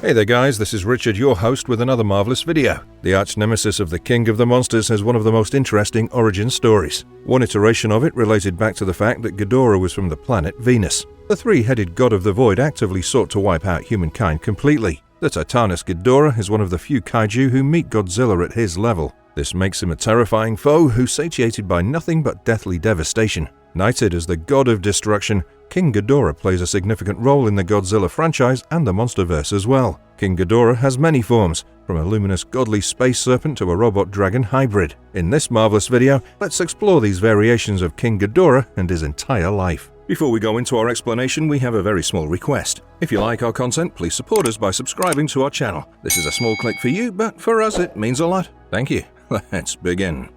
Hey there guys, this is Richard, your host with another marvellous video. The arch-nemesis of the King of the Monsters has one of the most interesting origin stories. One iteration of it related back to the fact that Ghidorah was from the planet Venus. The three-headed god of the void actively sought to wipe out humankind completely. The Titanus Ghidorah is one of the few kaiju who meet Godzilla at his level. This makes him a terrifying foe who's satiated by nothing but deathly devastation. Knighted as the god of destruction, King Ghidorah plays a significant role in the Godzilla franchise and the monsterverse as well. King Ghidorah has many forms, from a luminous godly space serpent to a robot dragon hybrid. In this marvelous video, let's explore these variations of King Ghidorah and his entire life. Before we go into our explanation, we have a very small request. If you like our content, please support us by subscribing to our channel. This is a small click for you, but for us it means a lot. Thank you. Let's begin.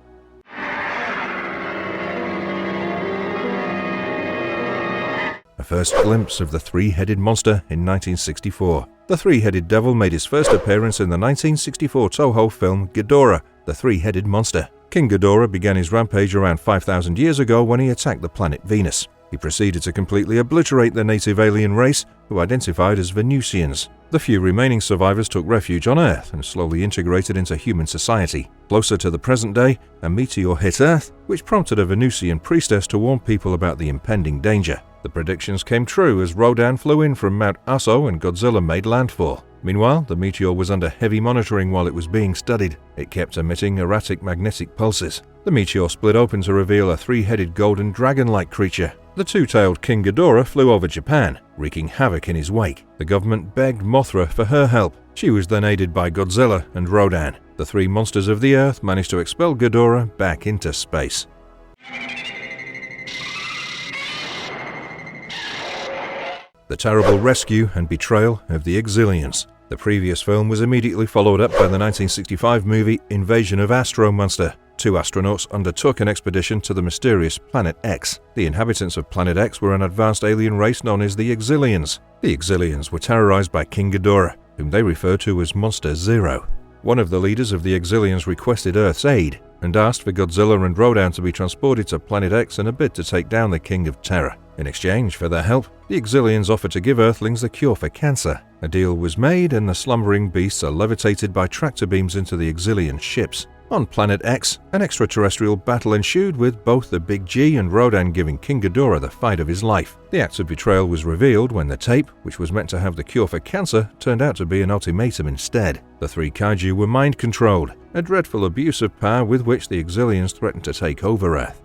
A first glimpse of the three-headed monster in 1964. The three-headed devil made his first appearance in the 1964 Toho film Ghidorah, the Three-Headed Monster. King Ghidorah began his rampage around 5,000 years ago when he attacked the planet Venus. He proceeded to completely obliterate the native alien race, who identified as Venusians. The few remaining survivors took refuge on Earth and slowly integrated into human society. Closer to the present day, a meteor hit Earth, which prompted a Venusian priestess to warn people about the impending danger. The predictions came true as Rodan flew in from Mount Aso and Godzilla made landfall. Meanwhile, the meteor was under heavy monitoring while it was being studied. It kept emitting erratic magnetic pulses. The meteor split open to reveal a three-headed golden dragon-like creature. The two-tailed King Ghidorah flew over Japan, wreaking havoc in his wake. The government begged Mothra for her help. She was then aided by Godzilla and Rodan. The three monsters of the Earth managed to expel Ghidorah back into space. The terrible rescue and betrayal of the Exilians. The previous film was immediately followed up by the 1965 movie Invasion of Astro Monster. Two astronauts undertook an expedition to the mysterious Planet X. The inhabitants of Planet X were an advanced alien race known as the Exilians. The Exilians were terrorized by King Ghidorah, whom they refer to as Monster Zero. One of the leaders of the Exilians requested Earth's aid and asked for Godzilla and Rodan to be transported to Planet X in a bid to take down the King of Terror. In exchange for their help, the Exilians offered to give Earthlings the cure for cancer. A deal was made and the slumbering beasts are levitated by tractor beams into the Exilian ships. On Planet X, an extraterrestrial battle ensued with both the Big G and Rodan giving King Ghidorah the fight of his life. The act of betrayal was revealed when the tape, which was meant to have the cure for cancer, turned out to be an ultimatum instead. The three kaiju were mind-controlled, a dreadful abuse of power with which the Exilians threatened to take over Earth.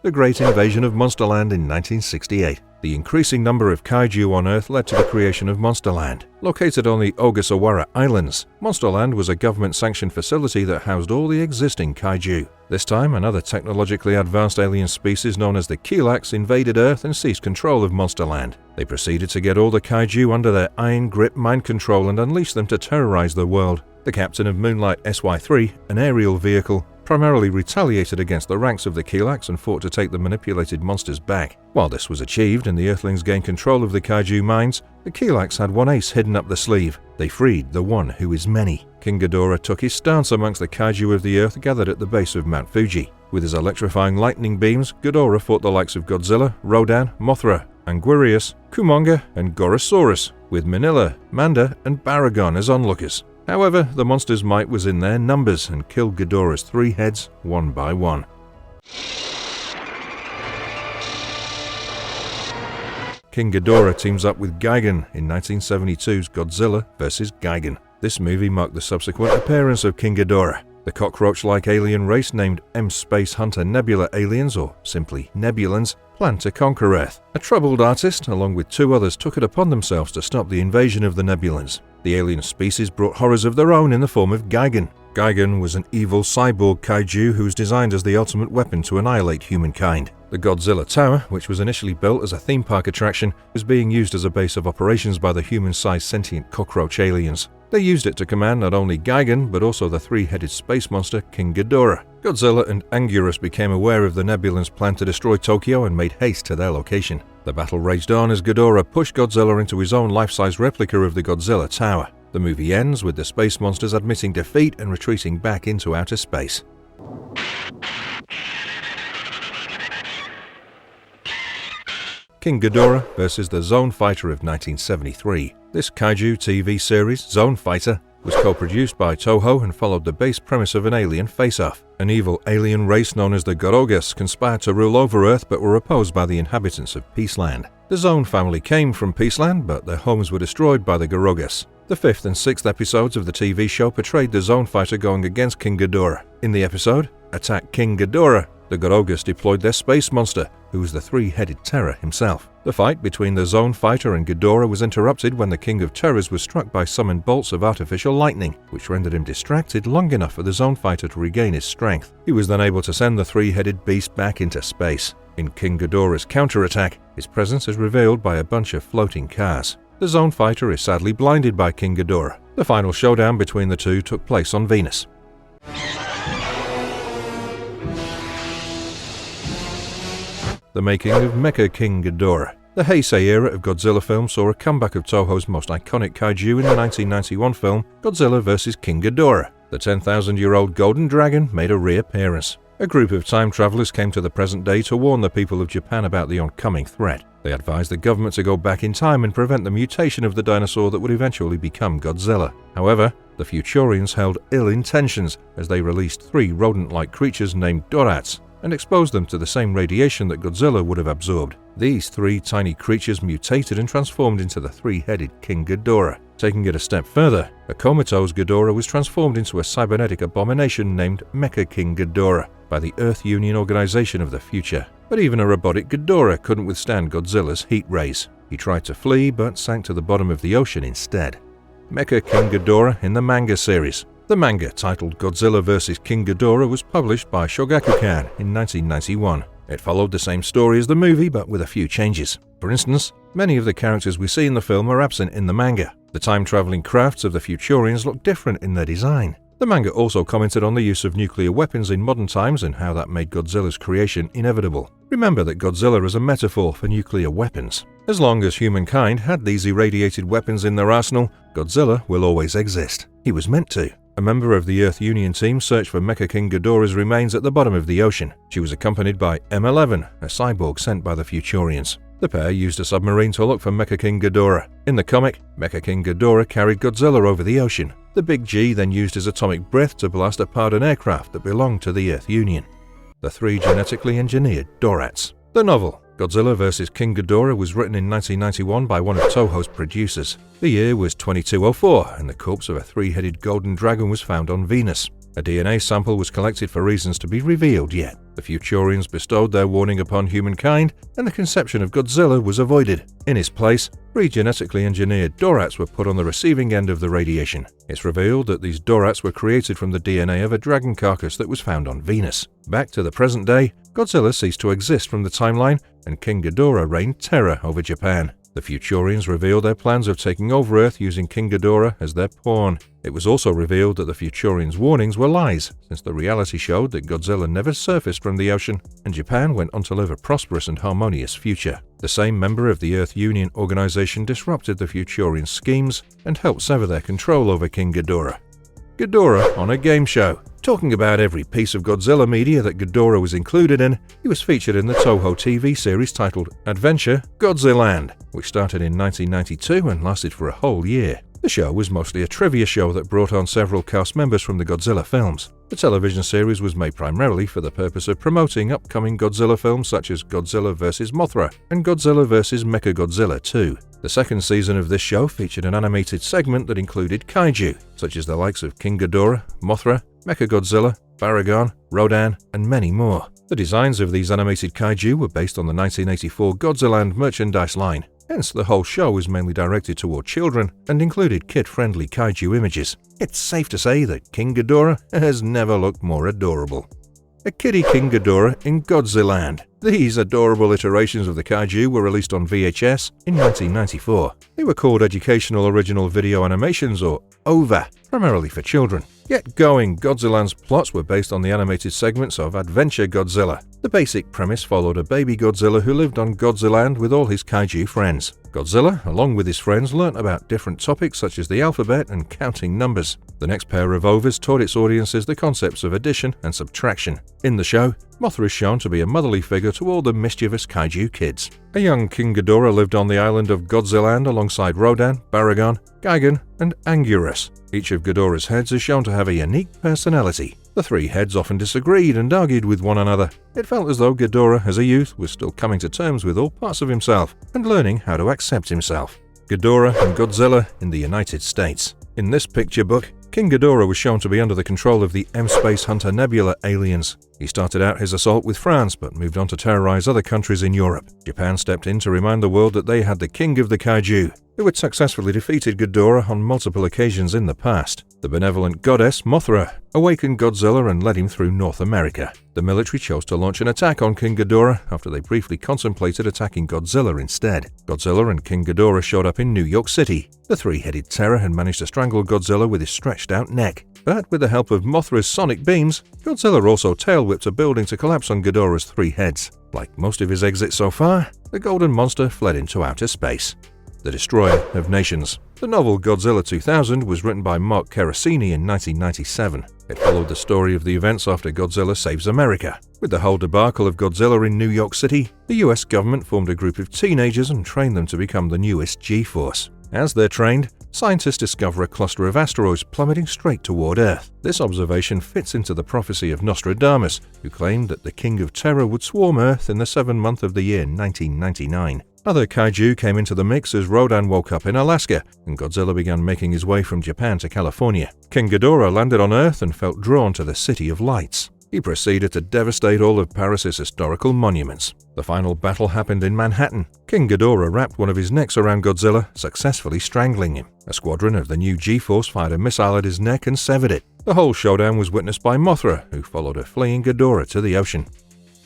The Great Invasion of Monsterland in 1968. The increasing number of kaiju on Earth led to the creation of Monsterland. Located on the Ogasawara Islands, Monsterland was a government-sanctioned facility that housed all the existing kaiju. This time, another technologically advanced alien species known as the Kilax invaded Earth and seized control of Monsterland. They proceeded to get all the kaiju under their iron grip mind control and unleash them to terrorize the world. The captain of Moonlight SY-3, an aerial vehicle, primarily retaliated against the ranks of the Kilax and fought to take the manipulated monsters back. While this was achieved and the Earthlings gained control of the kaiju minds, the Kilax had one ace hidden up the sleeve. They freed the one who is many. King Ghidorah took his stance amongst the kaiju of the Earth gathered at the base of Mount Fuji. With his electrifying lightning beams, Ghidorah fought the likes of Godzilla, Rodan, Mothra, Anguirus, Kumonga, and Gorosaurus, with Manila, Manda, and Baragon as onlookers. However, the monster's might was in their numbers and killed Ghidorah's three heads one by one. King Ghidorah teams up with Gigan in 1972's Godzilla vs. Gigan. This movie marked the subsequent appearance of King Ghidorah. The cockroach-like alien race named M-Space Hunter Nebula Aliens, or simply Nebulans, planned to conquer Earth. A troubled artist, along with two others, took it upon themselves to stop the invasion of the Nebulans. The alien species brought horrors of their own in the form of Gigan. Gigan was an evil cyborg kaiju who was designed as the ultimate weapon to annihilate humankind. The Godzilla Tower, which was initially built as a theme park attraction, was being used as a base of operations by the human-sized sentient cockroach aliens. They used it to command not only Gigan, but also the three-headed space monster King Ghidorah. Godzilla and Anguirus became aware of the Nebulans' plan to destroy Tokyo and made haste to their location. The battle raged on as Ghidorah pushed Godzilla into his own life-size replica of the Godzilla Tower. The movie ends with the space monsters admitting defeat and retreating back into outer space. King Ghidorah versus the Zone Fighter of 1973. This kaiju TV series, Zone Fighter, was co-produced by Toho and followed the base premise of an alien face-off. An evil alien race known as the Ghidorah conspired to rule over Earth but were opposed by the inhabitants of Peaceland. The Zone family came from Peaceland, but their homes were destroyed by the Ghidorah. The 5th and 6th episodes of the TV show portrayed the Zone Fighter going against King Ghidorah. In the episode, Attack King Ghidorah, the Ghidorah deployed their space monster, who was the three-headed terror himself. The fight between the Zone Fighter and Ghidorah was interrupted when the King of Terrors was struck by summoned bolts of artificial lightning, which rendered him distracted long enough for the Zone Fighter to regain his strength. He was then able to send the three-headed beast back into space. In King Ghidorah's counterattack, his presence is revealed by a bunch of floating cars. The Zone Fighter is sadly blinded by King Ghidorah. The final showdown between the two took place on Venus. The making of Mecha King Ghidorah. The Heisei era of Godzilla films saw a comeback of Toho's most iconic kaiju in the 1991 film Godzilla vs. King Ghidorah. The 10,000-year-old golden dragon made a reappearance. A group of time travelers came to the present day to warn the people of Japan about the oncoming threat. They advised the government to go back in time and prevent the mutation of the dinosaur that would eventually become Godzilla. However, the Futurians held ill intentions as they released 3 rodent-like creatures named Dorats and exposed them to the same radiation that Godzilla would have absorbed. These 3 tiny creatures mutated and transformed into the three-headed King Ghidorah. Taking it a step further, a comatose Ghidorah was transformed into a cybernetic abomination named Mecha King Ghidorah by the Earth Union Organization of the Future. But even a robotic Ghidorah couldn't withstand Godzilla's heat rays. He tried to flee but sank to the bottom of the ocean instead. Mecha King Ghidorah in the manga series. The manga, titled Godzilla vs. King Ghidorah, was published by Shogakukan in 1991. It followed the same story as the movie, but with a few changes. For instance, many of the characters we see in the film are absent in the manga. The time-traveling crafts of the Futurians look different in their design. The manga also commented on the use of nuclear weapons in modern times and how that made Godzilla's creation inevitable. Remember that Godzilla is a metaphor for nuclear weapons. As long as humankind had these irradiated weapons in their arsenal, Godzilla will always exist. He was meant to. A member of the Earth Union team searched for Mecha King Ghidorah's remains at the bottom of the ocean. She was accompanied by M11, a cyborg sent by the Futurians. The pair used a submarine to look for Mecha King Ghidorah. In the comic, Mecha King Ghidorah carried Godzilla over the ocean. The Big G then used his atomic breath to blast apart an aircraft that belonged to the Earth Union. The 3 genetically engineered Dorats. The novel, Godzilla vs. King Ghidorah, was written in 1991 by one of Toho's producers. The year was 2204, and the corpse of a 3-headed golden dragon was found on Venus. A DNA sample was collected for reasons to be revealed yet. The Futurians bestowed their warning upon humankind, and the conception of Godzilla was avoided. In his place, 3 genetically engineered Dorats were put on the receiving end of the radiation. It's revealed that these Dorats were created from the DNA of a dragon carcass that was found on Venus. Back to the present day, Godzilla ceased to exist from the timeline, and King Ghidorah reigned terror over Japan. The Futurians revealed their plans of taking over Earth using King Ghidorah as their pawn. It was also revealed that the Futurians' warnings were lies, since the reality showed that Godzilla never surfaced from the ocean, and Japan went on to live a prosperous and harmonious future. The same member of the Earth Union organization disrupted the Futurian schemes and helped sever their control over King Ghidorah. Ghidorah on a game show. Talking about every piece of Godzilla media that Ghidorah was included in, he was featured in the Toho TV series titled Adventure Godzilla, which started in 1992 and lasted for a whole year. The show was mostly a trivia show that brought on several cast members from the Godzilla films. The television series was made primarily for the purpose of promoting upcoming Godzilla films such as Godzilla vs. Mothra and Godzilla vs. Mechagodzilla 2. The second season of this show featured an animated segment that included kaiju, such as the likes of King Ghidorah, Mothra, Mechagodzilla, Baragon, Rodan, and many more. The designs of these animated kaiju were based on the 1984 Godzilla merchandise line. Hence, the whole show was mainly directed toward children and included kid-friendly kaiju images. It's safe to say that King Ghidorah has never looked more adorable. A kiddie King Ghidorah in Godzilla. These adorable iterations of the kaiju were released on VHS in 1994. They were called Educational Original Video Animations, or OVA, primarily for children. Yet going, Godzilla's plots were based on the animated segments of Adventure Godzilla. The basic premise followed a baby Godzilla who lived on Godzilla with all his kaiju friends. Godzilla, along with his friends, learnt about different topics such as the alphabet and counting numbers. The next pair of OVAs taught its audiences the concepts of addition and subtraction. In the show, Mothra is shown to be a motherly figure to all the mischievous kaiju kids. A young King Ghidorah lived on the island of Godzilla alongside Rodan, Baragon, Gigan, and Anguirus. Each of Ghidorah's heads is shown to have a unique personality. The three heads often disagreed and argued with one another. It felt as though Ghidorah, as a youth, was still coming to terms with all parts of himself and learning how to accept himself. Ghidorah and Godzilla in the United States. In this picture book, King Ghidorah was shown to be under the control of the M-Space Hunter Nebula aliens. He started out his assault with France, but moved on to terrorize other countries in Europe. Japan stepped in to remind the world that they had the king of the kaiju, who had successfully defeated Ghidorah on multiple occasions in the past. The benevolent goddess Mothra awakened Godzilla and led him through North America. The military chose to launch an attack on King Ghidorah after they briefly contemplated attacking Godzilla instead. Godzilla and King Ghidorah showed up in New York City. The three-headed terror had managed to strangle Godzilla with his stretched-out neck. But with the help of Mothra's sonic beams, Godzilla also tail-whipped a building to collapse on Ghidorah's three heads. Like most of his exits so far, the golden monster fled into outer space. The Destroyer of Nations. The novel Godzilla 2000 was written by Mark Carosini in 1997. It followed the story of the events after Godzilla saves America. With the whole debacle of Godzilla in New York City, the US government formed a group of teenagers and trained them to become the newest G-Force. As they're trained, scientists discover a cluster of asteroids plummeting straight toward Earth. This observation fits into the prophecy of Nostradamus, who claimed that the King of Terror would swarm Earth in the 7th month of the year 1999. Other kaiju came into the mix as Rodan woke up in Alaska, and Godzilla began making his way from Japan to California. King Ghidorah landed on Earth and felt drawn to the City of Lights. He proceeded to devastate all of Paris's historical monuments. The final battle happened in Manhattan. King Ghidorah wrapped one of his necks around Godzilla, successfully strangling him. A squadron of the new G-Force fired a missile at his neck and severed it. The whole showdown was witnessed by Mothra, who followed a fleeing Ghidorah to the ocean.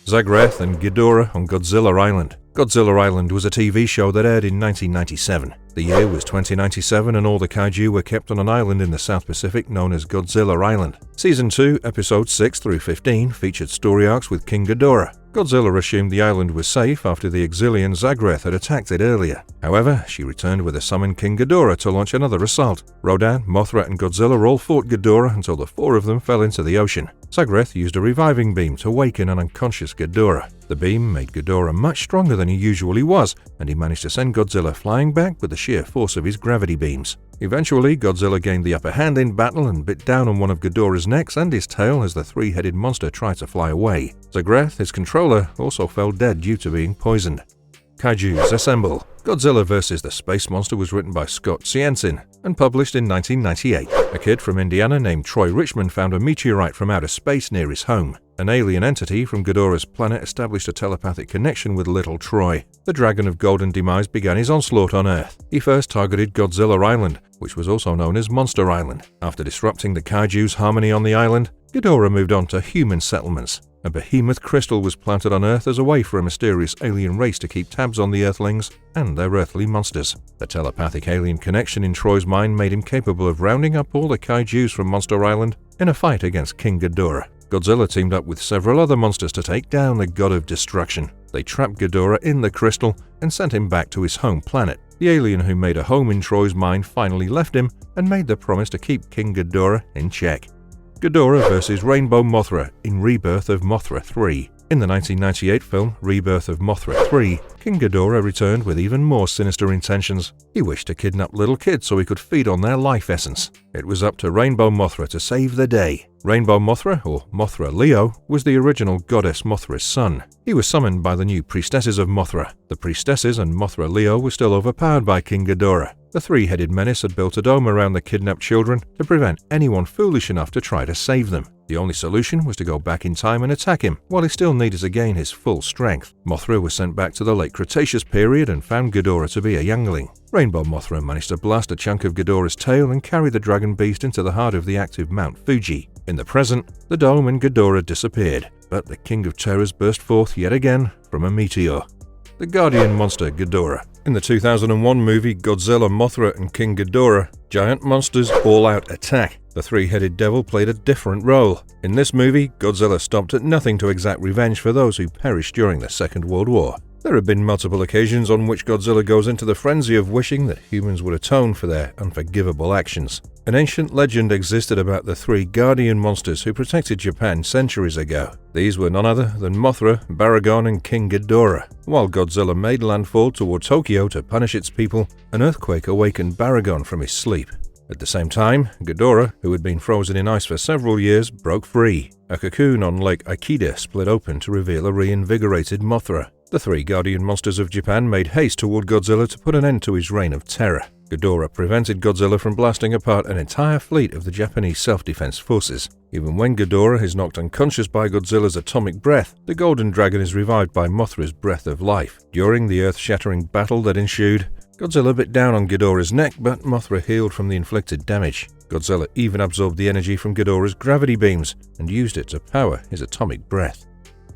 Zagreth and Ghidorah on Godzilla Island. Godzilla Island was a TV show that aired in 1997. The year was 2097 and all the kaiju were kept on an island in the South Pacific known as Godzilla Island. Season 2, episodes 6 through 15 featured story arcs with King Ghidorah. Godzilla assumed the island was safe after the Exilian Zagreth had attacked it earlier. However, she returned with a summoned King Ghidorah to launch another assault. Rodan, Mothra, and Godzilla all fought Ghidorah until the four of them fell into the ocean. Zagreth used a reviving beam to waken an unconscious Ghidorah. The beam made Ghidorah much stronger than he usually was, and he managed to send Godzilla flying back with the sheer force of his gravity beams. Eventually, Godzilla gained the upper hand in battle and bit down on one of Ghidorah's necks and his tail as the three-headed monster tried to fly away. Zagreth, his controller, also fell dead due to being poisoned. Kaijus Assemble. Godzilla vs. the Space Monster was written by Scott Ciancin and published in 1998. A kid from Indiana named Troy Richmond found a meteorite from outer space near his home. An alien entity from Ghidorah's planet established a telepathic connection with little Troy. The Dragon of Golden Demise began his onslaught on Earth. He first targeted Godzilla Island, which was also known as Monster Island. After disrupting the kaiju's harmony on the island, Ghidorah moved on to human settlements. A behemoth crystal was planted on Earth as a way for a mysterious alien race to keep tabs on the Earthlings and their earthly monsters. The telepathic alien connection in Troy's mind made him capable of rounding up all the kaijus from Monster Island in a fight against King Ghidorah. Godzilla teamed up with several other monsters to take down the god of destruction. They trapped Ghidorah in the crystal and sent him back to his home planet. The alien who made a home in Troy's mind finally left him and made the promise to keep King Ghidorah in check. Ghidorah vs. Rainbow Mothra in Rebirth of Mothra 3. In the 1998 film Rebirth of Mothra 3, King Ghidorah returned with even more sinister intentions. He wished to kidnap little kids so he could feed on their life essence. It was up to Rainbow Mothra to save the day. Rainbow Mothra, or Mothra Leo, was the original goddess Mothra's son. He was summoned by the new priestesses of Mothra. The priestesses and Mothra Leo were still overpowered by King Ghidorah. The three-headed menace had built a dome around the kidnapped children to prevent anyone foolish enough to try to save them. The only solution was to go back in time and attack him, while he still needed to gain his full strength. Mothra was sent back to the late Cretaceous period and found Ghidorah to be a youngling. Rainbow Mothra managed to blast a chunk of Ghidorah's tail and carry the dragon beast into the heart of the active Mount Fuji. In the present, the dome and Ghidorah disappeared, but the King of Terrors burst forth yet again from a meteor. The guardian monster Ghidorah. In the 2001 movie Godzilla, Mothra, and King Ghidorah, giant monsters all-out attack. The three-headed devil played a different role. In this movie, Godzilla stopped at nothing to exact revenge for those who perished during the Second World War. There have been multiple occasions on which Godzilla goes into the frenzy of wishing that humans would atone for their unforgivable actions. An ancient legend existed about the three guardian monsters who protected Japan centuries ago. These were none other than Mothra, Baragon, and King Ghidorah. While Godzilla made landfall toward Tokyo to punish its people, an earthquake awakened Baragon from his sleep. At the same time, Ghidorah, who had been frozen in ice for several years, broke free. A cocoon on Lake Aikida split open to reveal a reinvigorated Mothra. The three guardian monsters of Japan made haste toward Godzilla to put an end to his reign of terror. Ghidorah prevented Godzilla from blasting apart an entire fleet of the Japanese self-defense forces. Even when Ghidorah is knocked unconscious by Godzilla's atomic breath, the Golden Dragon is revived by Mothra's breath of life. During the earth-shattering battle that ensued, Godzilla bit down on Ghidorah's neck, but Mothra healed from the inflicted damage. Godzilla even absorbed the energy from Ghidorah's gravity beams and used it to power his atomic breath.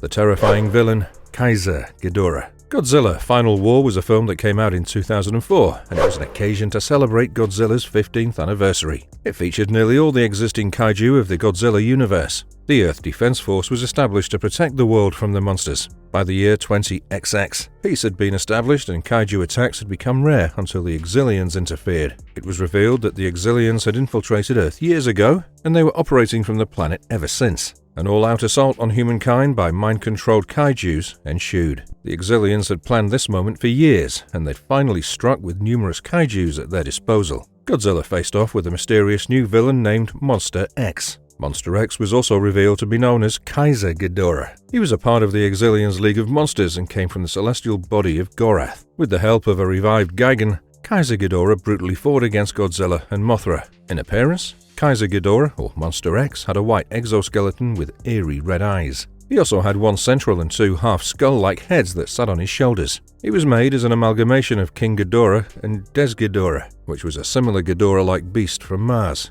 The terrifying villain, Kaiser Ghidorah. Godzilla Final War was a film that came out in 2004, and it was an occasion to celebrate Godzilla's 15th anniversary. It featured nearly all the existing kaiju of the Godzilla universe. The Earth Defense Force was established to protect the world from the monsters. By the year 20XX, peace had been established and kaiju attacks had become rare until the Exilians interfered. It was revealed that the Exilians had infiltrated Earth years ago, and they were operating from the planet ever since. An all-out assault on humankind by mind-controlled kaijus ensued. The Exilians had planned this moment for years, and they'd finally struck with numerous kaijus at their disposal. Godzilla faced off with a mysterious new villain named Monster X. Monster X was also revealed to be known as Kaiser Ghidorah. He was a part of the Exilians' League of Monsters and came from the celestial body of Gorath. With the help of a revived Gigan, Kaiser Ghidorah brutally fought against Godzilla and Mothra. In appearance, Kaiser Ghidorah, or Monster X, had a white exoskeleton with eerie red eyes. He also had one central and two half-skull-like heads that sat on his shoulders. He was made as an amalgamation of King Ghidorah and Ghidorah, which was a similar Ghidorah-like beast from Mars.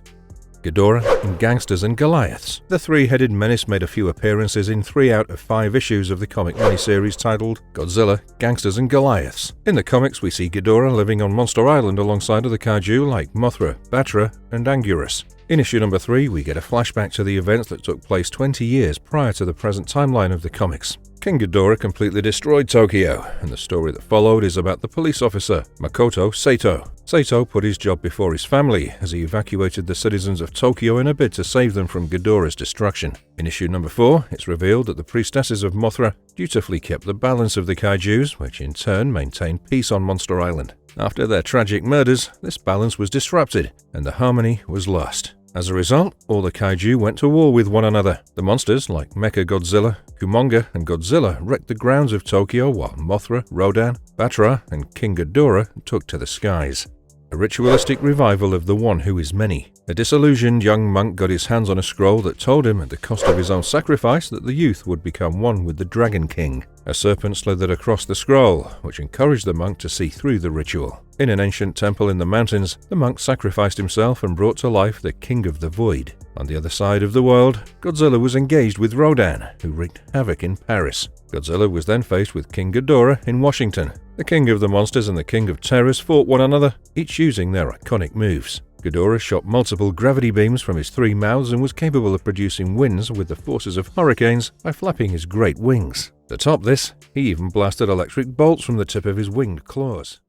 Ghidorah and Gangsters and Goliaths. The three-headed menace made a few appearances in 3 out of 5 issues of the comic miniseries titled Godzilla, Gangsters and Goliaths. In the comics, we see Ghidorah living on Monster Island alongside other kaiju like Mothra, Batra, and Anguirus. In issue number 3, we get a flashback to the events that took place 20 years prior to the present timeline of the comics. King Ghidorah completely destroyed Tokyo, and the story that followed is about the police officer, Makoto Sato. Sato put his job before his family as he evacuated the citizens of Tokyo in a bid to save them from Ghidorah's destruction. In issue number 4, it's revealed that the priestesses of Mothra dutifully kept the balance of the kaijus, which in turn maintained peace on Monster Island. After their tragic murders, this balance was disrupted, and the harmony was lost. As a result, all the kaiju went to war with one another. The monsters, like Mechagodzilla, Kumonga, and Godzilla, wrecked the grounds of Tokyo, while Mothra, Rodan, Batra, and King Ghidorah took to the skies. A ritualistic revival of the One Who Is Many. A disillusioned young monk got his hands on a scroll that told him, at the cost of his own sacrifice, that the youth would become one with the Dragon King. A serpent slithered across the scroll, which encouraged the monk to see through the ritual. In an ancient temple in the mountains, the monk sacrificed himself and brought to life the King of the Void. On the other side of the world, Godzilla was engaged with Rodan, who wreaked havoc in Paris. Godzilla was then faced with King Ghidorah in Washington. The King of the Monsters and the King of Terrors fought one another, each using their iconic moves. Ghidorah shot multiple gravity beams from his 3 mouths and was capable of producing winds with the forces of hurricanes by flapping his great wings. To top this, he even blasted electric bolts from the tip of his winged claws.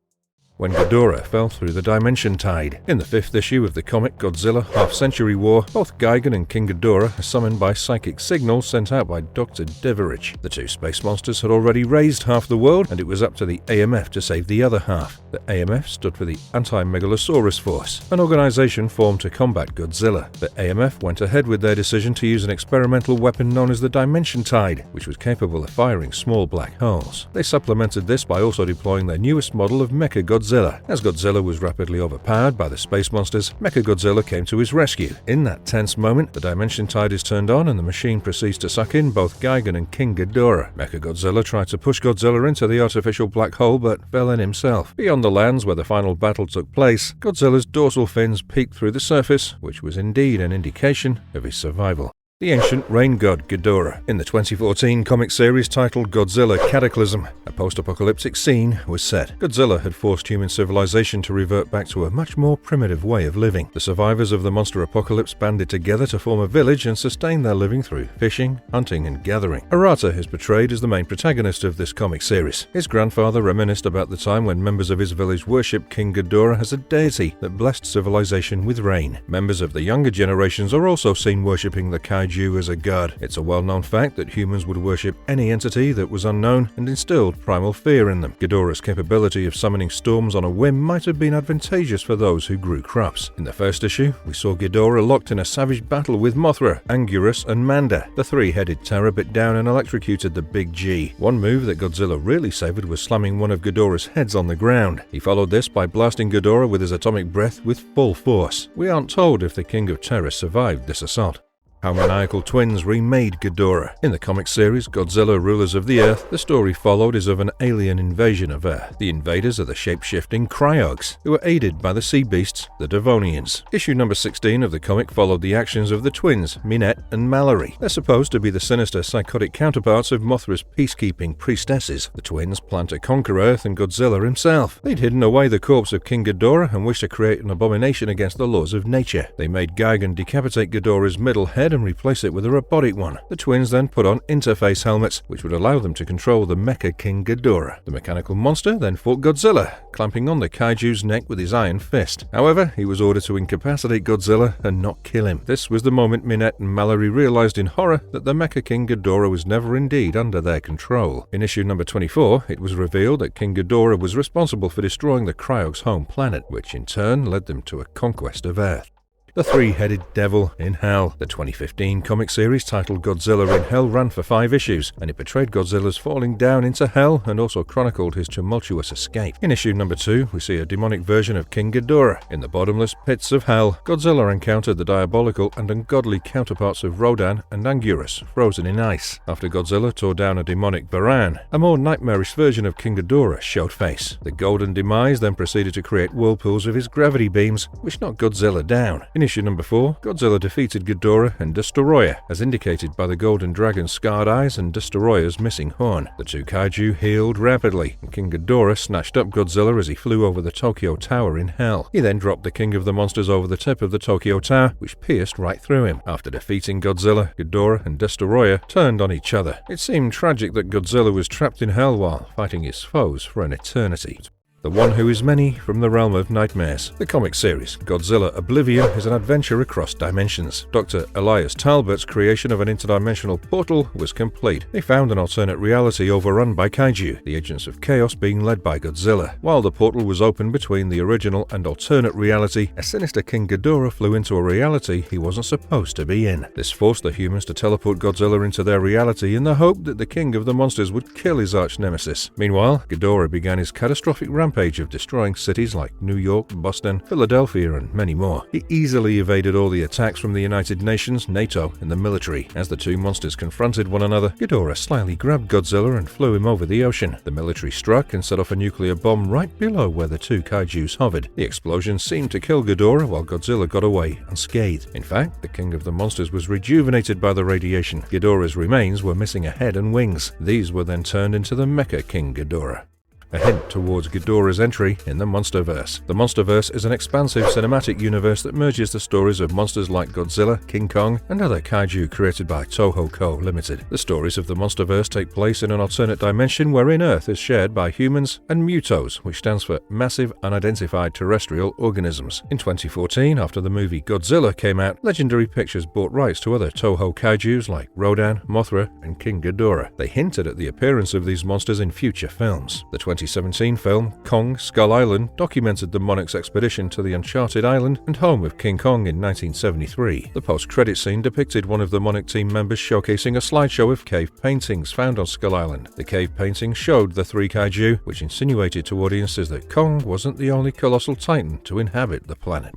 When Ghidorah fell through the Dimension Tide. In the 5th issue of the comic Godzilla Half-Century War, both Gigan and King Ghidorah are summoned by psychic signals sent out by Dr. Deverich. The 2 space monsters had already raised half the world, and it was up to the AMF to save the other half. The AMF stood for the Anti-Megalosaurus Force, an organization formed to combat Godzilla. The AMF went ahead with their decision to use an experimental weapon known as the Dimension Tide, which was capable of firing small black holes. They supplemented this by also deploying their newest model of Mechagodzilla. As Godzilla was rapidly overpowered by the space monsters, Mechagodzilla came to his rescue. In that tense moment, the Dimension Tide is turned on and the machine proceeds to suck in both Gigan and King Ghidorah. Mechagodzilla tried to push Godzilla into the artificial black hole but fell in himself. Beyond the lands where the final battle took place, Godzilla's dorsal fins peeked through the surface, which was indeed an indication of his survival. The ancient rain god Ghidorah. In the 2014 comic series titled Godzilla Cataclysm, a post-apocalyptic scene was set. Godzilla had forced human civilization to revert back to a much more primitive way of living. The survivors of the monster apocalypse banded together to form a village and sustain their living through fishing, hunting, and gathering. Arata is portrayed as the main protagonist of this comic series. His grandfather reminisced about the time when members of his village worshipped King Ghidorah as a deity that blessed civilization with rain. Members of the younger generations are also seen worshipping the kaiju as a god. It's a well-known fact that humans would worship any entity that was unknown and instilled primal fear in them. Ghidorah's capability of summoning storms on a whim might have been advantageous for those who grew crops. In the first issue, we saw Ghidorah locked in a savage battle with Mothra, Anguirus, and Manda. The three-headed terror bit down and electrocuted the Big G. One move that Godzilla really savored was slamming one of Ghidorah's heads on the ground. He followed this by blasting Ghidorah with his atomic breath with full force. We aren't told if the King of Terror survived this assault. How maniacal twins remade Ghidorah. In the comic series Godzilla Rulers of the Earth, the story followed is of an alien invasion of Earth. The invaders are the shape-shifting Cryogs, who are aided by the sea beasts, the Devonians. Issue number 16 of the comic followed the actions of the twins, Minette and Mallory. They're supposed to be the sinister, psychotic counterparts of Mothra's peacekeeping priestesses. The twins plan to conquer Earth and Godzilla himself. They'd hidden away the corpse of King Ghidorah and wished to create an abomination against the laws of nature. They made Gigan decapitate Ghidorah's middle head and replace it with a robotic one. The twins then put on interface helmets, which would allow them to control the Mecha King Ghidorah. The mechanical monster then fought Godzilla, clamping on the kaiju's neck with his iron fist. However, he was ordered to incapacitate Godzilla and not kill him. This was the moment Minette and Mallory realized in horror that the Mecha King Ghidorah was never indeed under their control. In issue number 24, it was revealed that King Ghidorah was responsible for destroying the Cryogs' home planet, which in turn led them to a conquest of Earth. The Three-Headed Devil in Hell. The 2015 comic series titled Godzilla in Hell ran for 5 issues, and it portrayed Godzilla's falling down into hell and also chronicled his tumultuous escape. In issue number 2, we see a demonic version of King Ghidorah. In the bottomless pits of hell, Godzilla encountered the diabolical and ungodly counterparts of Rodan and Anguirus, frozen in ice. After Godzilla tore down a demonic Varan, a more nightmarish version of King Ghidorah showed face. The Golden Demise then proceeded to create whirlpools of his gravity beams, which knocked Godzilla down. In issue number 4, Godzilla defeated Ghidorah and Destoroyah, as indicated by the Golden Dragon's scarred eyes and Destoroyah's missing horn. The two kaiju healed rapidly, and King Ghidorah snatched up Godzilla as he flew over the Tokyo Tower in hell. He then dropped the King of the Monsters over the tip of the Tokyo Tower, which pierced right through him. After defeating Godzilla, Ghidorah and Destoroyah turned on each other. It seemed tragic that Godzilla was trapped in hell while fighting his foes for an eternity. The One Who Is Many from the Realm of Nightmares. The comic series Godzilla Oblivion is an adventure across dimensions. Dr. Elias Talbot's creation of an interdimensional portal was complete. They found an alternate reality overrun by kaiju, the agents of chaos being led by Godzilla. While the portal was open between the original and alternate reality, a sinister King Ghidorah flew into a reality he wasn't supposed to be in. This forced the humans to teleport Godzilla into their reality in the hope that the King of the Monsters would kill his arch-nemesis. Meanwhile, Ghidorah began his catastrophic rampage of destroying cities like New York, Boston, Philadelphia, and many more. He easily evaded all the attacks from the United Nations, NATO, and the military. As the two monsters confronted one another, Ghidorah slyly grabbed Godzilla and flew him over the ocean. The military struck and set off a nuclear bomb right below where the two kaijus hovered. The explosion seemed to kill Ghidorah while Godzilla got away unscathed. In fact, the King of the Monsters was rejuvenated by the radiation. Ghidorah's remains were missing a head and wings. These were then turned into the Mecha King Ghidorah. A hint towards Ghidorah's entry in the Monsterverse. The Monsterverse is an expansive cinematic universe that merges the stories of monsters like Godzilla, King Kong, and other kaiju created by Toho Co. Limited. The stories of the Monsterverse take place in an alternate dimension wherein Earth is shared by humans and Mutos, which stands for Massive Unidentified Terrestrial Organisms. In 2014, after the movie Godzilla came out, Legendary Pictures bought rights to other Toho kaijus like Rodan, Mothra, and King Ghidorah. They hinted at the appearance of these monsters in future films. The 2017 film Kong Skull Island documented the monarch's expedition to the uncharted island and home of King Kong in 1973. The post-credit scene depicted one of the monarch team members showcasing a slideshow of cave paintings found on Skull Island. The cave paintings showed the three kaiju, which insinuated to audiences that Kong wasn't the only colossal titan to inhabit the planet.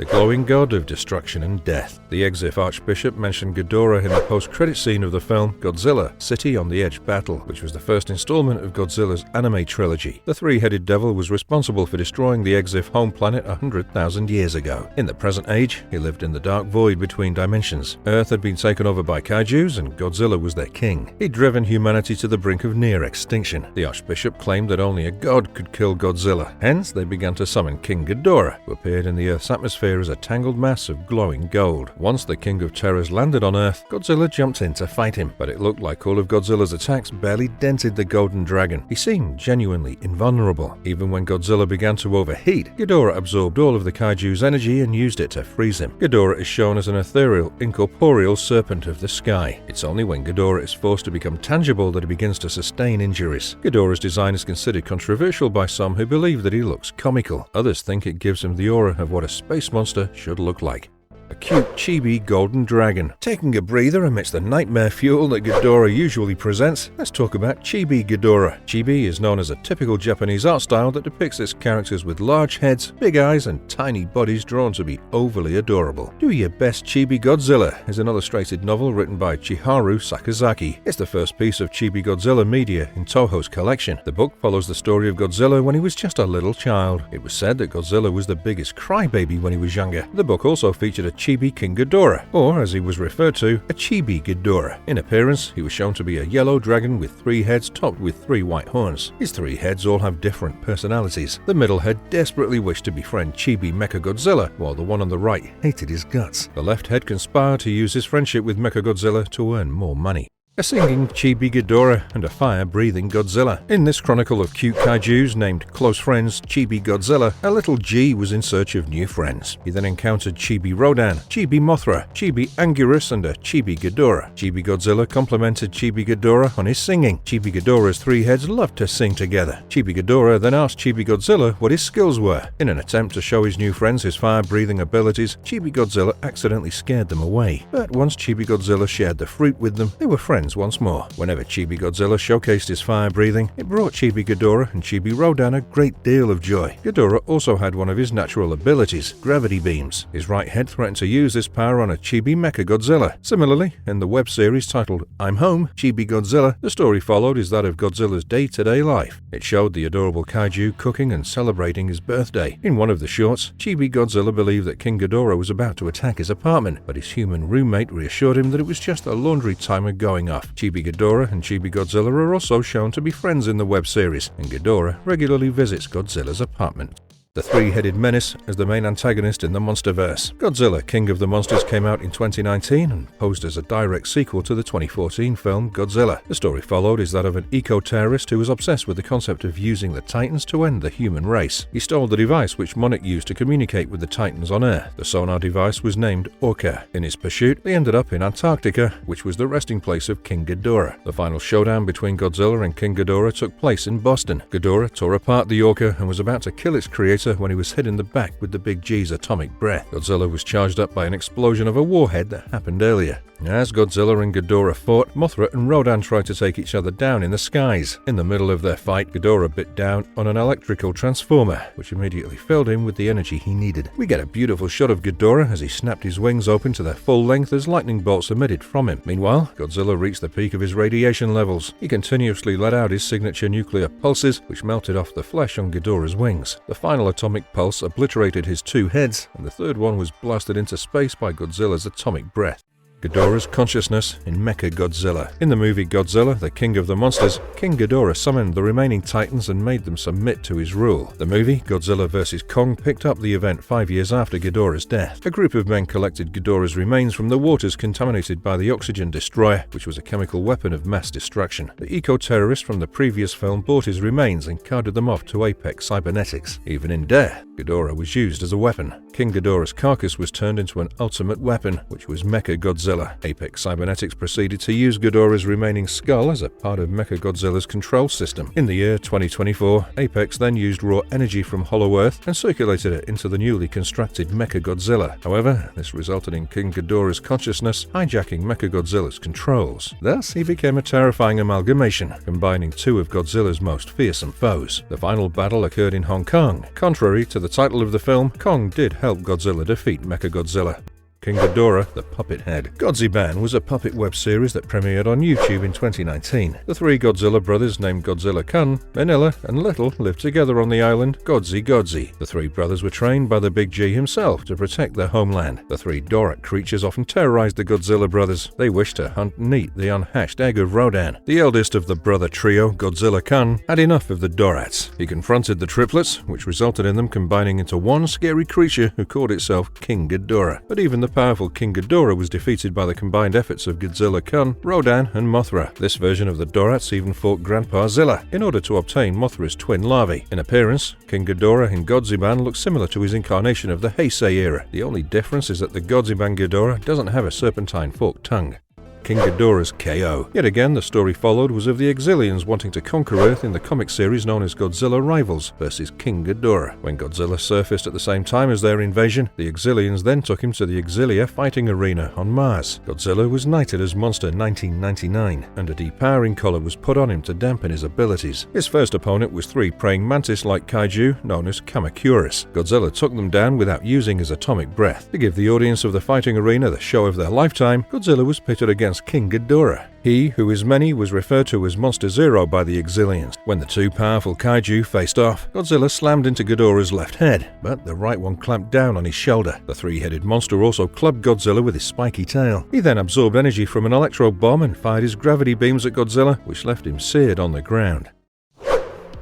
the glowing god of destruction and death. The Exif Archbishop mentioned Ghidorah in the post-credit scene of the film Godzilla, City on the Edge Battle, which was the first installment of Godzilla's anime trilogy. The three-headed devil was responsible for destroying the Exif home planet 100,000 years ago. In the present age, he lived in the dark void between dimensions. Earth had been taken over by kaijus, and Godzilla was their king. He'd driven humanity to the brink of near extinction. The Archbishop claimed that only a god could kill Godzilla. Hence, they began to summon King Ghidorah, who appeared in the Earth's atmosphere as a tangled mass of glowing gold. Once the King of Terrors landed on Earth, Godzilla jumped in to fight him, but it looked like all of Godzilla's attacks barely dented the golden dragon. He seemed genuinely invulnerable. Even when Godzilla began to overheat, Ghidorah absorbed all of the kaiju's energy and used it to freeze him. Ghidorah is shown as an ethereal, incorporeal serpent of the sky. It's only when Ghidorah is forced to become tangible that he begins to sustain injuries. Ghidorah's design is considered controversial by some who believe that he looks comical. Others think it gives him the aura of what a space monster should look like. A cute chibi golden dragon. Taking a breather amidst the nightmare fuel that Ghidorah usually presents, let's talk about Chibi Ghidorah. Chibi is known as a typical Japanese art style that depicts its characters with large heads, big eyes, and tiny bodies drawn to be overly adorable. Do Your Best Chibi Godzilla is an illustrated novel written by Chiharu Sakazaki. It's the first piece of Chibi Godzilla media in Toho's collection. The book follows the story of Godzilla when he was just a little child. It was said that Godzilla was the biggest crybaby when he was younger. The book also featured a Chibi King Ghidorah, or as he was referred to, a Chibi Ghidorah. In appearance, he was shown to be a yellow dragon with 3 heads topped with 3 white horns. His 3 heads all have different personalities. The middle head desperately wished to befriend Chibi Mechagodzilla, while the one on the right hated his guts. The left head conspired to use his friendship with Mechagodzilla to earn more money. A singing Chibi Ghidorah and a fire-breathing Godzilla. In this chronicle of cute kaijus named Close Friends Chibi Godzilla, a little G was in search of new friends. He then encountered Chibi Rodan, Chibi Mothra, Chibi Anguirus, and a Chibi Ghidorah. Chibi Godzilla complimented Chibi Ghidorah on his singing. Chibi Ghidorah's 3 heads loved to sing together. Chibi Ghidorah then asked Chibi Godzilla what his skills were. In an attempt to show his new friends his fire-breathing abilities, Chibi Godzilla accidentally scared them away. But once Chibi Godzilla shared the fruit with them, they were friends once more. Whenever Chibi Godzilla showcased his fire-breathing, it brought Chibi Ghidorah and Chibi Rodan a great deal of joy. Ghidorah also had one of his natural abilities, gravity beams. His right head threatened to use this power on a Chibi Mechagodzilla. Similarly, in the web series titled I'm Home, Chibi Godzilla, the story followed is that of Godzilla's day-to-day life. It showed the adorable kaiju cooking and celebrating his birthday. In one of the shorts, Chibi Godzilla believed that King Ghidorah was about to attack his apartment, but his human roommate reassured him that it was just a laundry timer going off. Chibi Ghidorah and Chibi Godzilla are also shown to be friends in the web series, and Ghidorah regularly visits Godzilla's apartment. The three-headed menace as the main antagonist in the MonsterVerse. Godzilla, King of the Monsters came out in 2019 and posed as a direct sequel to the 2014 film Godzilla. The story followed is that of an eco-terrorist who was obsessed with the concept of using the Titans to end the human race. He stole the device which Monarch used to communicate with the Titans on Earth. The sonar device was named Orca. In his pursuit, they ended up in Antarctica, which was the resting place of King Ghidorah. The final showdown between Godzilla and King Ghidorah took place in Boston. Ghidorah tore apart the Orca and was about to kill its creator when he was hit in the back with the Big G's atomic breath. Godzilla was charged up by an explosion of a warhead that happened earlier. As Godzilla and Ghidorah fought, Mothra and Rodan tried to take each other down in the skies. In the middle of their fight, Ghidorah bit down on an electrical transformer, which immediately filled him with the energy he needed. We get a beautiful shot of Ghidorah as he snapped his wings open to their full length as lightning bolts emitted from him. Meanwhile, Godzilla reached the peak of his radiation levels. He continuously let out his signature nuclear pulses, which melted off the flesh on Ghidorah's wings. The final atomic pulse obliterated his 2 heads, and the third one was blasted into space by Godzilla's atomic breath. Ghidorah's consciousness in Mechagodzilla. In the movie Godzilla, the King of the Monsters, King Ghidorah summoned the remaining Titans and made them submit to his rule. The movie, Godzilla vs. Kong, picked up the event 5 years after Ghidorah's death. A group of men collected Ghidorah's remains from the waters contaminated by the Oxygen Destroyer, which was a chemical weapon of mass destruction. The eco-terrorist from the previous film bought his remains and carted them off to Apex Cybernetics. Even in death, Ghidorah was used as a weapon. King Ghidorah's carcass was turned into an ultimate weapon, which was Mechagodzilla. Godzilla. Apex Cybernetics proceeded to use Ghidorah's remaining skull as a part of Mechagodzilla's control system. In the year 2024, Apex then used raw energy from Hollow Earth and circulated it into the newly constructed Mechagodzilla. However, this resulted in King Ghidorah's consciousness hijacking Mechagodzilla's controls. Thus, he became a terrifying amalgamation, combining two of Godzilla's most fearsome foes. The final battle occurred in Hong Kong. Contrary to the title of the film, Kong did help Godzilla defeat Mechagodzilla. King Ghidorah, the Puppet Head. Godziban was a puppet web series that premiered on YouTube in 2019. The three Godzilla brothers named Godzilla-kun, Manila, and Little lived together on the island Godzi. The three brothers were trained by the Big G himself to protect their homeland. The three Dorat creatures often terrorized the Godzilla brothers. They wished to hunt and eat the unhatched egg of Rodan. The eldest of the brother trio, Godzilla-kun, had enough of the Dorats. He confronted the triplets, which resulted in them combining into one scary creature who called itself King Ghidorah. But even the powerful King Ghidorah was defeated by the combined efforts of Godzilla-kun, Rodan, and Mothra. This version of the Dorats even fought Grandpa Zilla in order to obtain Mothra's twin larvae. In appearance, King Ghidorah in Godziban looks similar to his incarnation of the Heisei era. The only difference is that the Godziban Ghidorah doesn't have a serpentine forked tongue. King Ghidorah's KO. Yet again, the story followed was of the Exilians wanting to conquer Earth in the comic series known as Godzilla Rivals vs. King Ghidorah. When Godzilla surfaced at the same time as their invasion, the Exilians then took him to the Exilia fighting arena on Mars. Godzilla was knighted as Monster 1999, and a depowering collar was put on him to dampen his abilities. His first opponent was three praying mantis-like kaiju known as Kamacuras. Godzilla took them down without using his atomic breath. To give the audience of the fighting arena the show of their lifetime, Godzilla was pitted against King Ghidorah. He, who is many, was referred to as Monster Zero by the Exilians. When the two powerful kaiju faced off, Godzilla slammed into Ghidorah's left head, but the right one clamped down on his shoulder. The three-headed monster also clubbed Godzilla with his spiky tail. He then absorbed energy from an electro bomb and fired his gravity beams at Godzilla, which left him seared on the ground.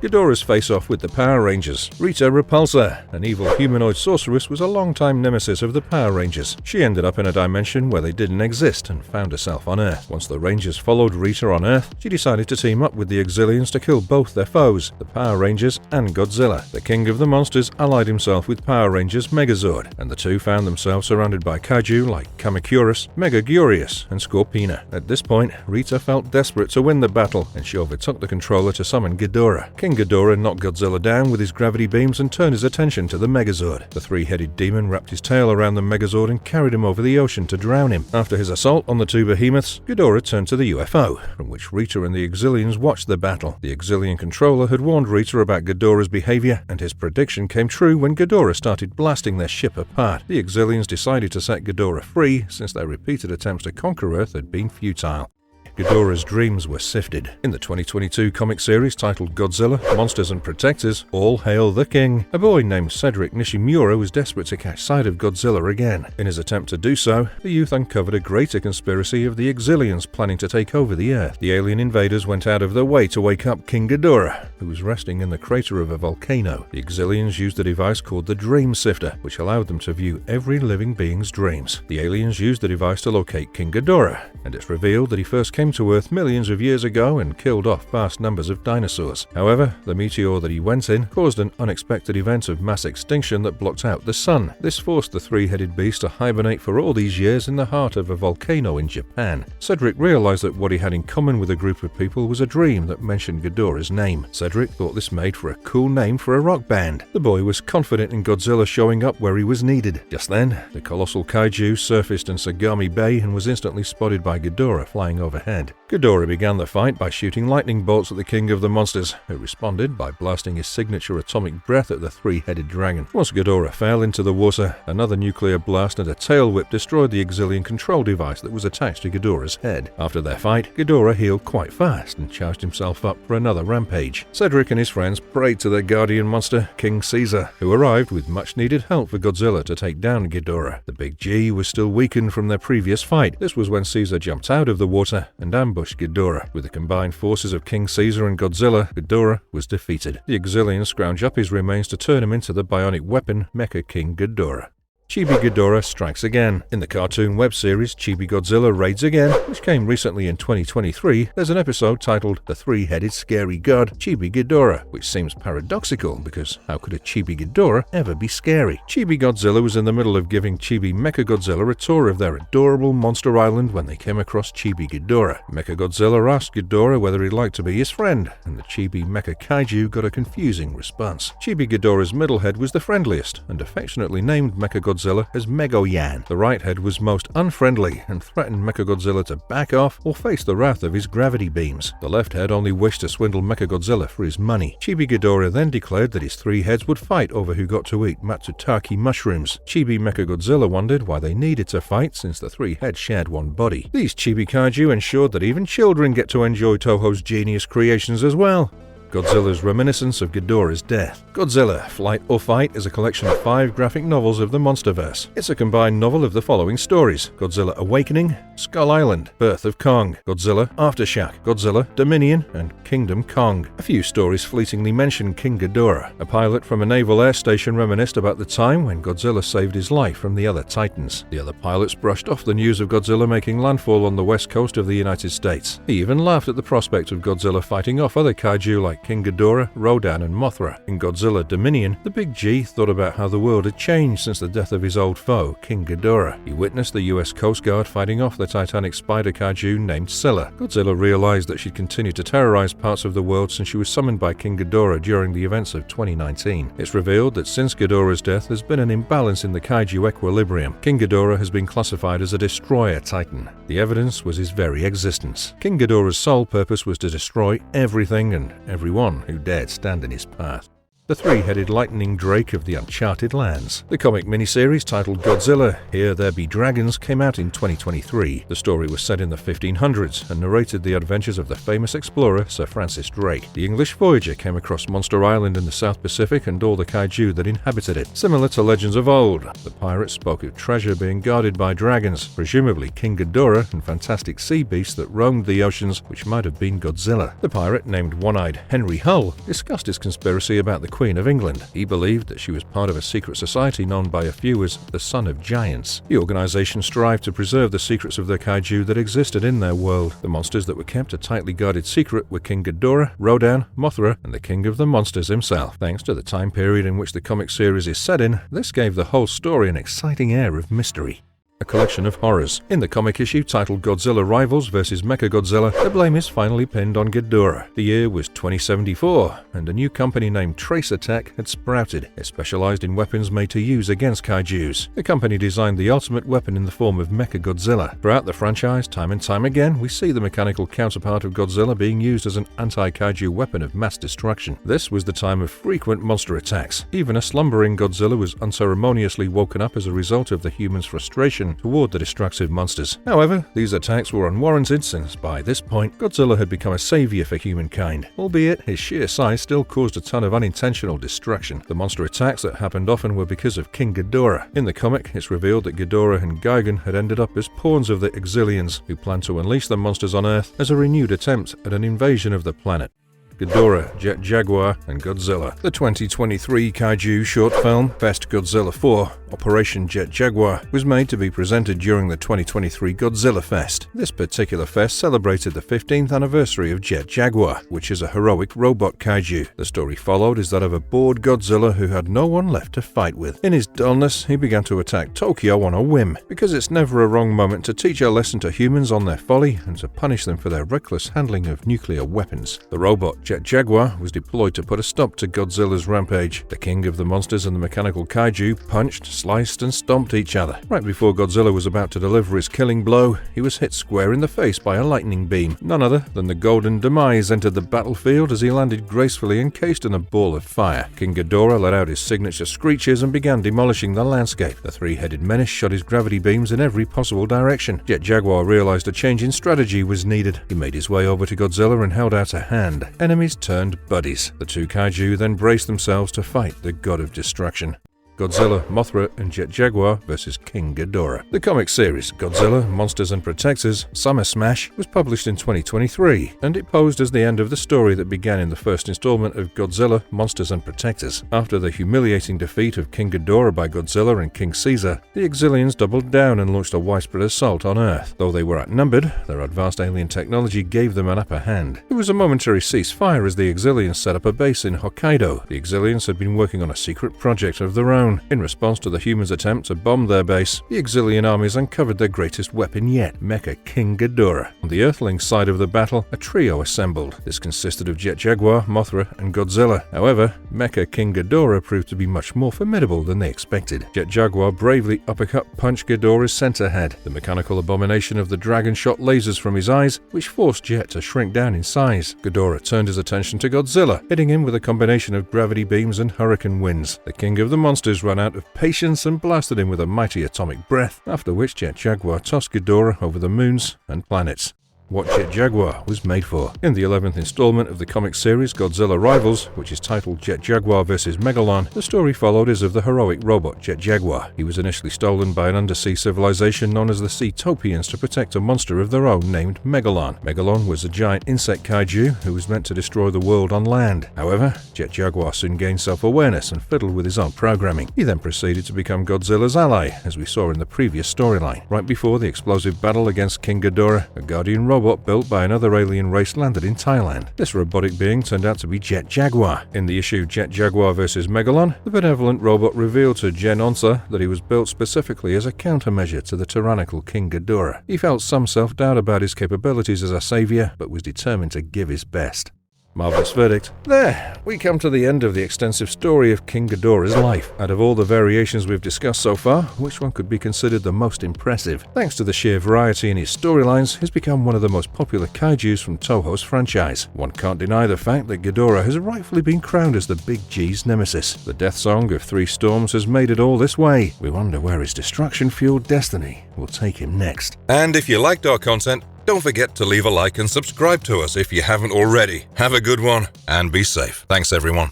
Ghidorah's face-off with the Power Rangers. Rita Repulsa, an evil humanoid sorceress, was a long-time nemesis of the Power Rangers. She ended up in a dimension where they didn't exist and found herself on Earth. Once the Rangers followed Rita on Earth, she decided to team up with the Exilians to kill both their foes, the Power Rangers and Godzilla. The King of the Monsters allied himself with Power Rangers Megazord, and the two found themselves surrounded by kaiju like Kamacuras, Megaguirus, and Scorpina. At this point, Rita felt desperate to win the battle, and she overtook the controller to summon Ghidorah. King Ghidorah knocked Godzilla down with his gravity beams and turned his attention to the Megazord. The three-headed demon wrapped his tail around the Megazord and carried him over the ocean to drown him. After his assault on the two behemoths, Ghidorah turned to the UFO, from which Rita and the Exilians watched the battle. The Exilian controller had warned Rita about Ghidorah's behavior, and his prediction came true when Ghidorah started blasting their ship apart. The Exilians decided to set Ghidorah free, since their repeated attempts to conquer Earth had been futile. Ghidorah's dreams were sifted. In the 2022 comic series titled Godzilla, Monsters and Protectors, All Hail the King, a boy named Cedric Nishimura was desperate to catch sight of Godzilla again. In his attempt to do so, the youth uncovered a greater conspiracy of the Exilians planning to take over the Earth. The alien invaders went out of their way to wake up King Ghidorah, who was resting in the crater of a volcano. The Exilians used a device called the Dream Sifter, which allowed them to view every living being's dreams. The aliens used the device to locate King Ghidorah, and it's revealed that he first came to Earth millions of years ago and killed off vast numbers of dinosaurs. However, the meteor that he went in caused an unexpected event of mass extinction that blocked out the sun. This forced the three-headed beast to hibernate for all these years in the heart of a volcano in Japan. Cedric realized that what he had in common with a group of people was a dream that mentioned Ghidorah's name. Cedric thought this made for a cool name for a rock band. The boy was confident in Godzilla showing up where he was needed. Just then, the colossal kaiju surfaced in Sagami Bay and was instantly spotted by Ghidorah flying overhead. Ghidorah began the fight by shooting lightning bolts at the King of the Monsters, who responded by blasting his signature atomic breath at the three-headed dragon. Once Ghidorah fell into the water, another nuclear blast and a tail whip destroyed the Exilian control device that was attached to Ghidorah's head. After their fight, Ghidorah healed quite fast and charged himself up for another rampage. Cedric and his friends prayed to their guardian monster, King Caesar, who arrived with much-needed help for Godzilla to take down Ghidorah. The Big G was still weakened from their previous fight. This was when Caesar jumped out of the water and ambushed Ghidorah. With the combined forces of King Caesar and Godzilla, Ghidorah was defeated. The Exilians scrounge up his remains to turn him into the bionic weapon Mecha King Ghidorah. Chibi Ghidorah strikes again. In the cartoon web series Chibi Godzilla Raids Again, which came recently in 2023, there's an episode titled The Three-Headed Scary God, Chibi Ghidorah, which seems paradoxical because how could a Chibi Ghidorah ever be scary? Chibi Godzilla was in the middle of giving Chibi Mechagodzilla a tour of their adorable monster island when they came across Chibi Ghidorah. Mechagodzilla asked Ghidorah whether he'd like to be his friend, and the Chibi Mecha Kaiju got a confusing response. Chibi Ghidorah's middle head was the friendliest, and affectionately named Mechagodzilla as Megoyan. The right head was most unfriendly and threatened Mechagodzilla to back off or face the wrath of his gravity beams. The left head only wished to swindle Mechagodzilla for his money. Chibi Ghidorah then declared that his three heads would fight over who got to eat Matsutake mushrooms. Chibi Mechagodzilla wondered why they needed to fight since the three heads shared one body. These Chibi Kaiju ensured that even children get to enjoy Toho's genius creations as well. Godzilla's reminiscence of Ghidorah's death. Godzilla, Flight or Fight is a collection of 5 graphic novels of the Monsterverse. It's a combined novel of the following stories: Godzilla Awakening, Skull Island, Birth of Kong, Godzilla Aftershock, Godzilla Dominion, and Kingdom Kong. A few stories fleetingly mention King Ghidorah. A pilot from a naval air station reminisced about the time when Godzilla saved his life from the other Titans. The other pilots brushed off the news of Godzilla making landfall on the west coast of the United States. He even laughed at the prospect of Godzilla fighting off other kaiju like King Ghidorah, Rodan, and Mothra. In Godzilla Dominion, the Big G thought about how the world had changed since the death of his old foe, King Ghidorah. He witnessed the US Coast Guard fighting off the Titanic spider kaiju named Scylla. Godzilla realized that she'd continued to terrorize parts of the world since she was summoned by King Ghidorah during the events of 2019. It's revealed that since Ghidorah's death, there's been an imbalance in the kaiju equilibrium. King Ghidorah has been classified as a destroyer titan. The evidence was his very existence. King Ghidorah's sole purpose was to destroy everything and everyone who dared stand in his path. The three-headed lightning drake of the uncharted lands. The comic miniseries titled Godzilla, Here There Be Dragons came out in 2023. The story was set in the 1500s and narrated the adventures of the famous explorer Sir Francis Drake. The English voyager came across Monster Island in the South Pacific and all the kaiju that inhabited it. Similar to legends of old, the pirates spoke of treasure being guarded by dragons, presumably King Ghidorah and fantastic sea beasts that roamed the oceans, which might have been Godzilla. The pirate, named One-Eyed Henry Hull, discussed his conspiracy about the Queen of England. He believed that she was part of a secret society known by a few as the Son of Giants. The organization strived to preserve the secrets of the kaiju that existed in their world. The monsters that were kept a tightly guarded secret were King Ghidorah, Rodan, Mothra, and the King of the Monsters himself. Thanks to the time period in which the comic series is set in, this gave the whole story an exciting air of mystery. A collection of horrors. In the comic issue titled Godzilla Rivals vs. Mechagodzilla, the blame is finally pinned on Ghidorah. The year was 2074, and a new company named Tracer Tech had sprouted. It specialized in weapons made to use against kaijus. The company designed the ultimate weapon in the form of Mechagodzilla. Throughout the franchise, time and time again, we see the mechanical counterpart of Godzilla being used as an anti-kaiju weapon of mass destruction. This was the time of frequent monster attacks. Even a slumbering Godzilla was unceremoniously woken up as a result of the humans' frustration toward the destructive monsters. However, these attacks were unwarranted since, by this point, Godzilla had become a savior for humankind, albeit his sheer size still caused a ton of unintentional destruction. The monster attacks that happened often were because of King Ghidorah. In the comic, it's revealed that Ghidorah and Gigan had ended up as pawns of the Exilians, who planned to unleash the monsters on Earth as a renewed attempt at an invasion of the planet. Ghidorah, Jet Jaguar, and Godzilla. The 2023 kaiju short film, Fest Godzilla 4, Operation Jet Jaguar, was made to be presented during the 2023 Godzilla Fest. This particular fest celebrated the 15th anniversary of Jet Jaguar, which is a heroic robot kaiju. The story followed is that of a bored Godzilla who had no one left to fight with. In his dullness, he began to attack Tokyo on a whim, because it's never a wrong moment to teach a lesson to humans on their folly and to punish them for their reckless handling of nuclear weapons. The robot Jet Jaguar was deployed to put a stop to Godzilla's rampage. The king of the monsters and the mechanical kaiju punched, sliced, and stomped each other. Right before Godzilla was about to deliver his killing blow, he was hit square in the face by a lightning beam. None other than the Golden Demise entered the battlefield as he landed gracefully encased in a ball of fire. King Ghidorah let out his signature screeches and began demolishing the landscape. The three-headed menace shot his gravity beams in every possible direction. Jet Jaguar realized a change in strategy was needed. He made his way over to Godzilla and held out a hand. Enemies turned buddies. The two kaiju then braced themselves to fight the god of destruction. Godzilla, Mothra, and Jet Jaguar vs. King Ghidorah. The comic series Godzilla, Monsters and Protectors, Summer Smash was published in 2023, and it posed as the end of the story that began in the first installment of Godzilla, Monsters and Protectors. After the humiliating defeat of King Ghidorah by Godzilla and King Caesar, the Exilians doubled down and launched a widespread assault on Earth. Though they were outnumbered, their advanced alien technology gave them an upper hand. There was a momentary ceasefire as the Exilians set up a base in Hokkaido. The Exilians had been working on a secret project of their own. In response to the humans' attempt to bomb their base, the Exilian armies uncovered their greatest weapon yet, Mecha King Ghidorah. On the Earthling side of the battle, a trio assembled. This consisted of Jet Jaguar, Mothra, and Godzilla. However, Mecha King Ghidorah proved to be much more formidable than they expected. Jet Jaguar bravely uppercut punched Ghidorah's center head. The mechanical abomination of the dragon shot lasers from his eyes, which forced Jet to shrink down in size. Ghidorah turned his attention to Godzilla, hitting him with a combination of gravity beams and hurricane winds. The king of the monsters ran out of patience and blasted him with a mighty atomic breath, after which Jet Jaguar tossed Ghidorah over the moons and planets. What Jet Jaguar was made for. In the 11th installment of the comic series Godzilla Rivals, which is titled Jet Jaguar vs. Megalon, the story followed is of the heroic robot Jet Jaguar. He was initially stolen by an undersea civilization known as the Seatopians to protect a monster of their own named Megalon. Megalon was a giant insect kaiju who was meant to destroy the world on land. However, Jet Jaguar soon gained self-awareness and fiddled with his own programming. He then proceeded to become Godzilla's ally, as we saw in the previous storyline. Right before the explosive battle against King Ghidorah, a guardian robot built by another alien race landed in Thailand. This robotic being turned out to be Jet Jaguar. In the issue Jet Jaguar vs. Megalon, the benevolent robot revealed to Gen Onsa that he was built specifically as a countermeasure to the tyrannical King Ghidorah. He felt some self-doubt about his capabilities as a savior, but was determined to give his best. Marvelous verdict. There, we come to the end of the extensive story of King Ghidorah's life. Out of all the variations we've discussed so far, which one could be considered the most impressive? Thanks to the sheer variety in his storylines, he's become one of the most popular kaijus from Toho's franchise. One can't deny the fact that Ghidorah has rightfully been crowned as the Big G's nemesis. The death song of Three Storms has made it all this way. We wonder where his destruction-fueled destiny will take him next. And if you liked our content, don't forget to leave a like and subscribe to us if you haven't already. Have a good one and be safe. Thanks everyone.